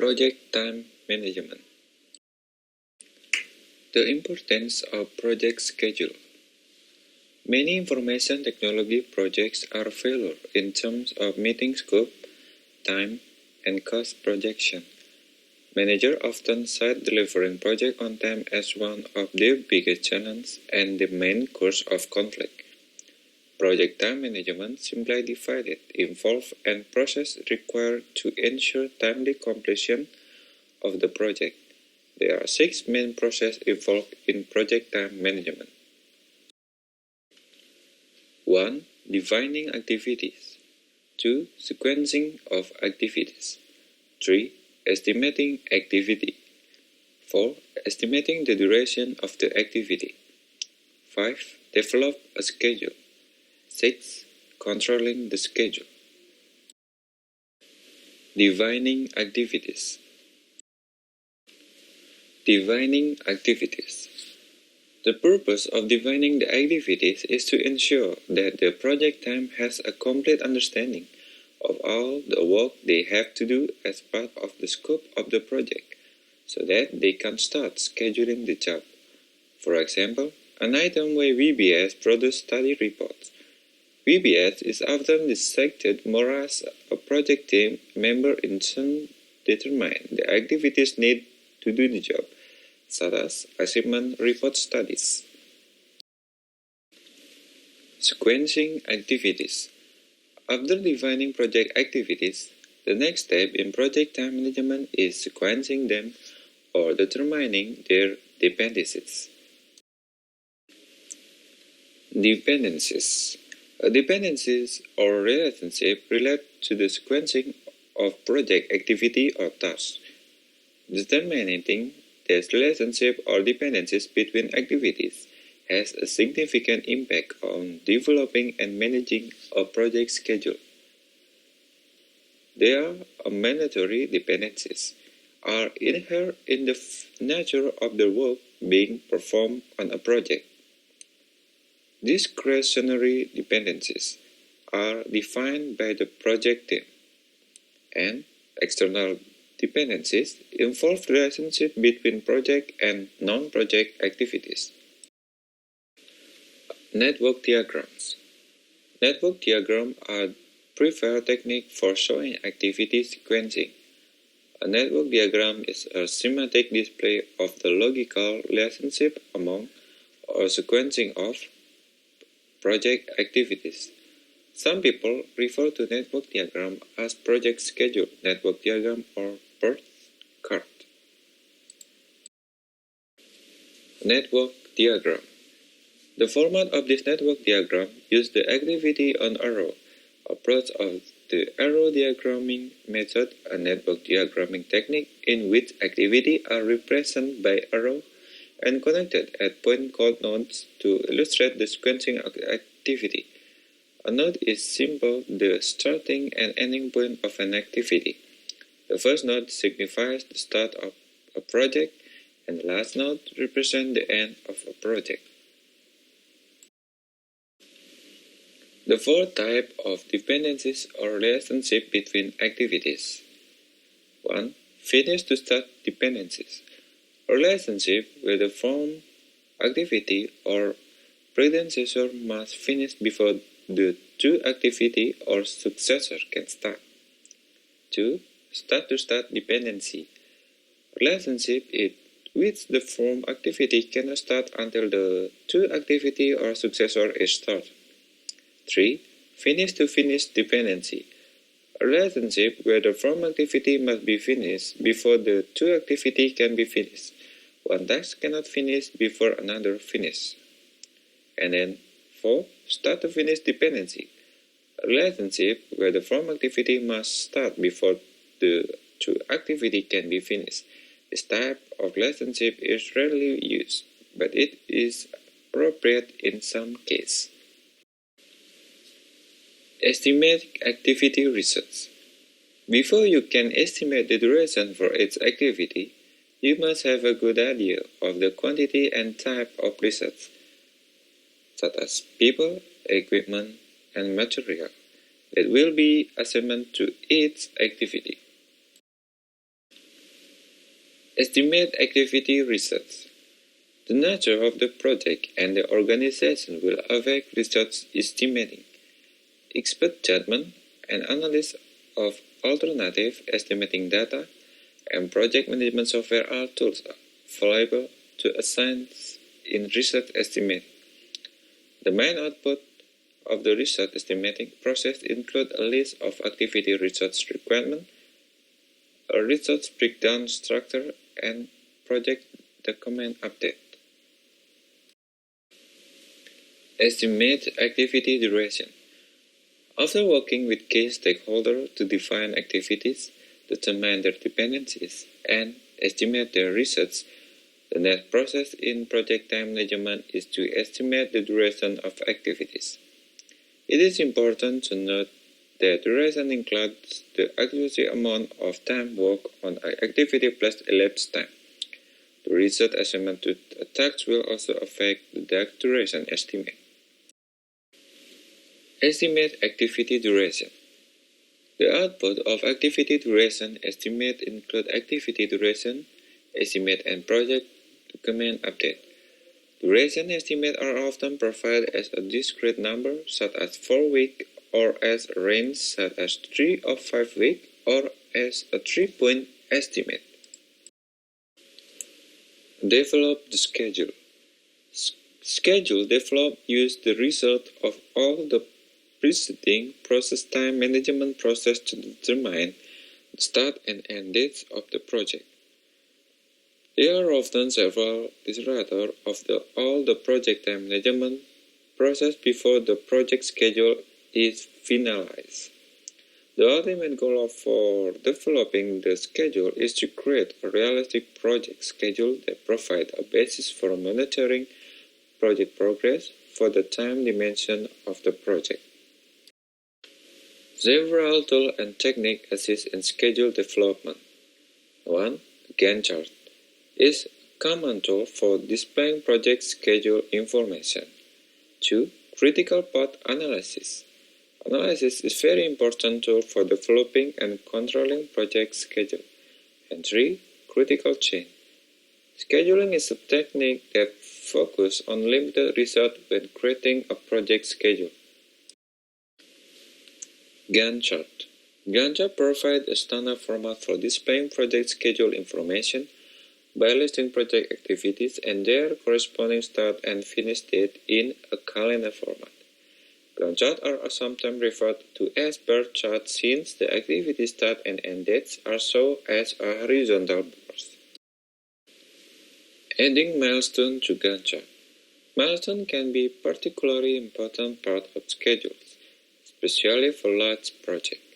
Project time management. The importance of project schedule. Many information technology projects are failure in terms of meeting scope, time, and cost projection. Managers often cite delivering project on time as one of their biggest challenges and the main cause of conflict. Project time management, simply divided, involves a process required to ensure timely completion of the project. There are 6 main processes involved in project time management. 1. Defining activities. 2. Sequencing of activities. 3. Estimating activity. 4. Estimating the duration of the activity. 5. Develop a schedule. 6. Controlling the schedule. Defining activities. Defining activities. The purpose of defining the activities is to ensure that the project team has a complete understanding of all the work they have to do as part of the scope of the project, so that they can start scheduling the job. For example, an item where VBS produces study reports. VBS is often dissected more as a project team member in turn determine the activities needed to do the job, such as assignment report studies. Sequencing activities. After defining project activities, the next step in project time management is sequencing them or determining their dependencies. Dependencies. Dependencies or relationship relate to the sequencing of project activity or tasks. Determining the relationship or dependencies between activities has a significant impact on developing and managing a project schedule. There are mandatory dependencies are inherent in the nature of the work being performed on a project. Discretionary dependencies are defined by the project team, and external dependencies involve relationship between project and non-project activities. Network diagrams. Network diagrams are preferred technique for showing activity sequencing. A network diagram is a schematic display of the logical relationship among or sequencing of project activities. Some people refer to network diagram as project schedule network diagram or birth chart. Network diagram. The format of this network diagram uses the activity on arrow approach of the arrow diagramming method, a network diagramming technique in which activity are represented by arrow and connected at point called nodes to illustrate the sequencing of activity. A node is simply the starting and ending point of an activity. The first node signifies the start of a project, and the last node represents the end of a project. The 4 types of dependencies or relationship between activities. 1. Finish to start dependencies. A relationship where the form, activity, or predecessor must finish before the two activity or successor can start. 2. Start-to-start dependency. Relationship in which the form activity cannot start until the two activity or successor is started. 3. Finish-to-finish dependency. A relationship where the form activity must be finished before the two activity can be finished. One task cannot finish before another finish. And then 4. Start-to-finish dependency. A relationship where the form activity must start before the two activity can be finished. This type of relationship is rarely used, but it is appropriate in some cases. Estimate activity results. Before you can estimate the duration for its activity, you must have a good idea of the quantity and type of results, such as people, equipment, and material, that will be assigned to each activity. Estimate activity results. The nature of the project and the organization will affect research estimating. Expert judgment and analysis of alternative estimating data and project management software are tools available to assign in research estimating. The main output of the research estimating process include a list of activity research requirements, a research breakdown structure, and project document update. Estimate activity duration. After working with key stakeholders to define activities, determine their dependencies, and estimate their research, the next process in project time management is to estimate the duration of activities. It is important to note that duration includes the accuracy amount of time worked on an activity plus elapsed time. The research assignment to a task will also affect the duration estimate. Estimate activity duration. The output of activity duration estimate include activity duration, estimate, and project document update. Duration estimates are often provided as a discrete number such as 4 weeks or as a range such as 3 or 5 weeks or as a 3-point estimate. Develop the schedule. Schedule develop use the result of all the preceding process time management process to determine the start and end dates of the project. There are often several iterators of all the project time management process before the project schedule is finalized. The ultimate goal for developing the schedule is to create a realistic project schedule that provides a basis for monitoring project progress for the time dimension of the project. Several tools and techniques assist in schedule development. 1. Gantt chart is a common tool for displaying project schedule information. 2. Critical path analysis. Analysis is a very important tool for developing and controlling project schedule. And 3. Critical chain. Scheduling is a technique that focuses on limited result when creating a project schedule. Gantt chart. Gantt chart provides a standard format for displaying project schedule information by listing project activities and their corresponding start and finish date in a calendar format. Gantt charts are sometimes referred to as bar charts since the activity start and end dates are shown as horizontal bars. Adding milestones to Gantt chart. Milestones can be a particularly important part of schedules, especially for large projects.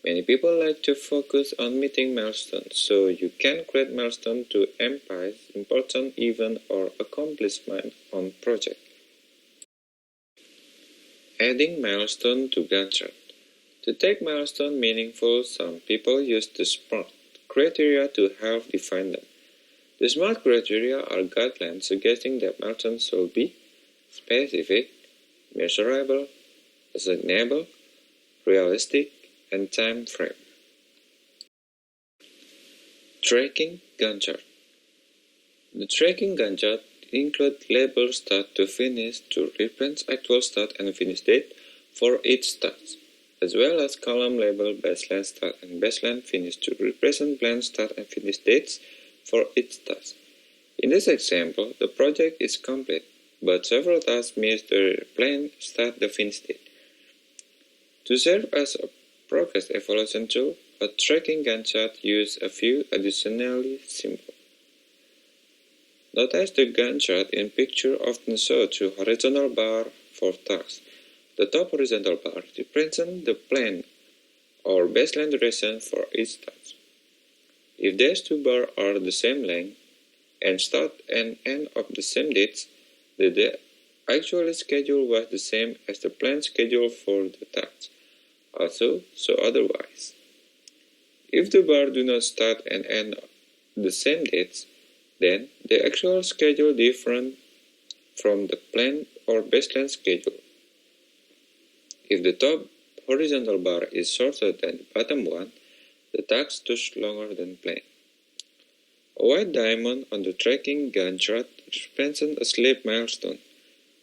Many people like to focus on meeting milestones, so you can create milestones to emphasize important event or accomplishment on project. Adding milestone to Gantt chart. To take milestone meaningful, some people use the SMART criteria to help define them. The SMART criteria are guidelines suggesting that milestones should be specific, measurable, assignable, realistic, and time frame. Tracking Gantt chart. The tracking Gantt chart includes label start to finish to reference actual start and finish date for each task, as well as column label baseline start and baseline finish to represent planned start and finish dates for each task. In this example, the project is complete, but several tasks miss their planned start and finish date. To serve as a progress evaluation tool, a tracking Gantt chart uses a few additional symbols. Notice the Gantt chart in picture often shows two horizontal bars for tasks. The top horizontal bar represents the planned or baseline duration for each task. If these two bars are the same length and start and end of the same dates, the actual schedule was the same as the planned schedule for the task. Also, so otherwise. If the bars do not start and end the same dates, then the actual schedule different from the planned or baseline schedule. If the top horizontal bar is shorter than the bottom one, the task took longer than planned. A white diamond on the tracking Gantt chart represents a sleep milestone.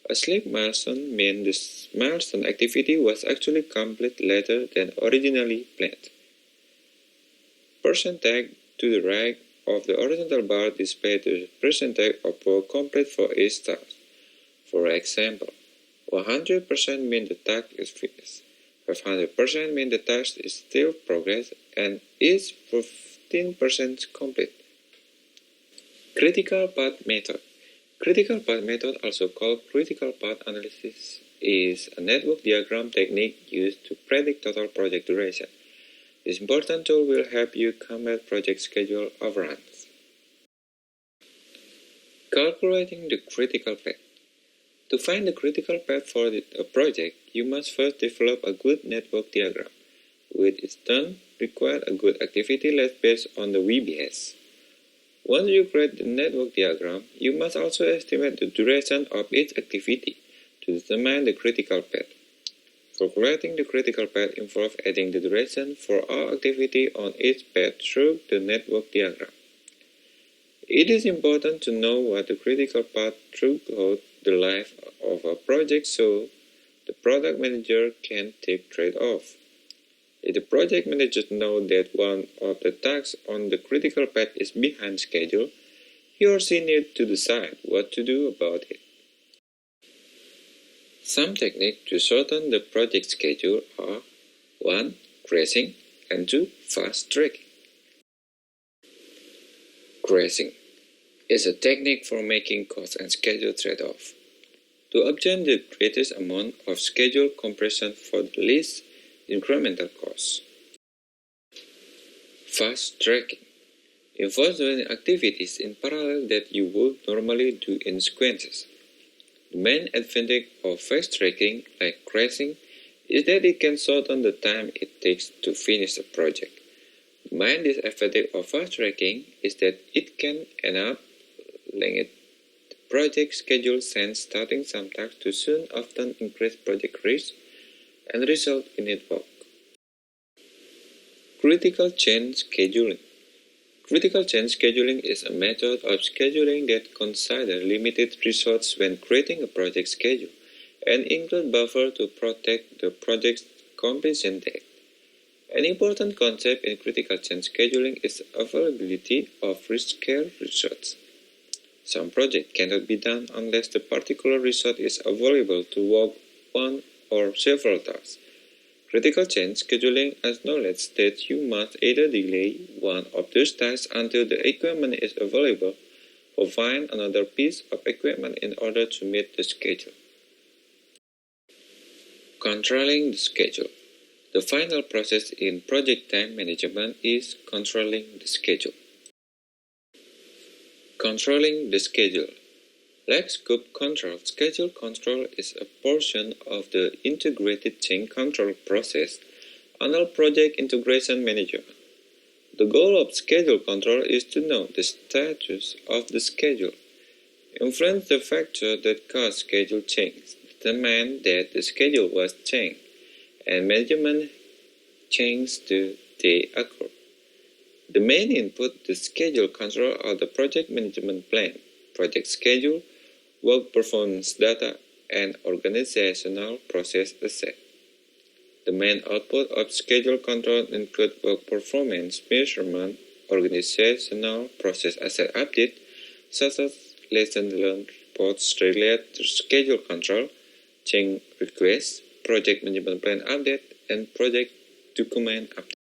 A sleep milestone means this milestone activity was actually complete later than originally planned. Percentage to the right of the horizontal bar displays the percentage of work complete for each task. For example, 100% means the task is finished, 500% means the task is still progress, and is 15% complete. Critical path method. Critical path method, also called critical path analysis, is a network diagram technique used to predict total project duration. This important tool will help you combat project schedule overruns. Calculating the critical path. To find the critical path for a project, you must first develop a good network diagram. With its turn, require a good activity list based on the VBS. Once you create the network diagram, you must also estimate the duration of each activity to determine the critical path. Calculating the critical path involves adding the duration for all activity on each path through the network diagram. It is important to know what the critical path throughout the life of a project so the project manager can take trade-off. If the project manager knows that one of the tasks on the critical path is behind schedule, he or she needs to decide what to do about it. Some techniques to shorten the project schedule are 1. Crashing and 2. Fast tracking. Crashing is a technique for making cost and schedule trade-off. To obtain the greatest amount of schedule compression for the least incremental cost. Fast tracking involves doing activities in parallel that you would normally do in sequences. The main advantage of fast tracking, like crashing, is that it can shorten the time it takes to finish a project. The main disadvantage of fast tracking is that it can end up lengthening the project schedule since starting some tasks too soon often increase project risk and result in it work. Critical chain scheduling. Critical chain scheduling is a method of scheduling that considers limited resources when creating a project schedule and includes buffer to protect the project's completion date. An important concept in critical chain scheduling is availability of scarce resources. Some projects cannot be done unless the particular resource is available to work one or several tasks. Critical chain scheduling acknowledges that you must either delay one of those tasks until the equipment is available or find another piece of equipment in order to meet the schedule. Controlling the schedule. The final process in project time management is controlling the schedule. Controlling the schedule. Like scope control, schedule control is a portion of the integrated chain control process under project integration management. The goal of schedule control is to know the status of the schedule, influence the factor that cause schedule change, determine that the schedule was changed, and management change the day occurred. The main input to schedule control are the project management plan, project schedule, work performance data, and organizational process asset. The main output of schedule control include work performance measurement, organizational process asset update, such as lesson learned reports related to schedule control, change requests, project management plan update, and project document update.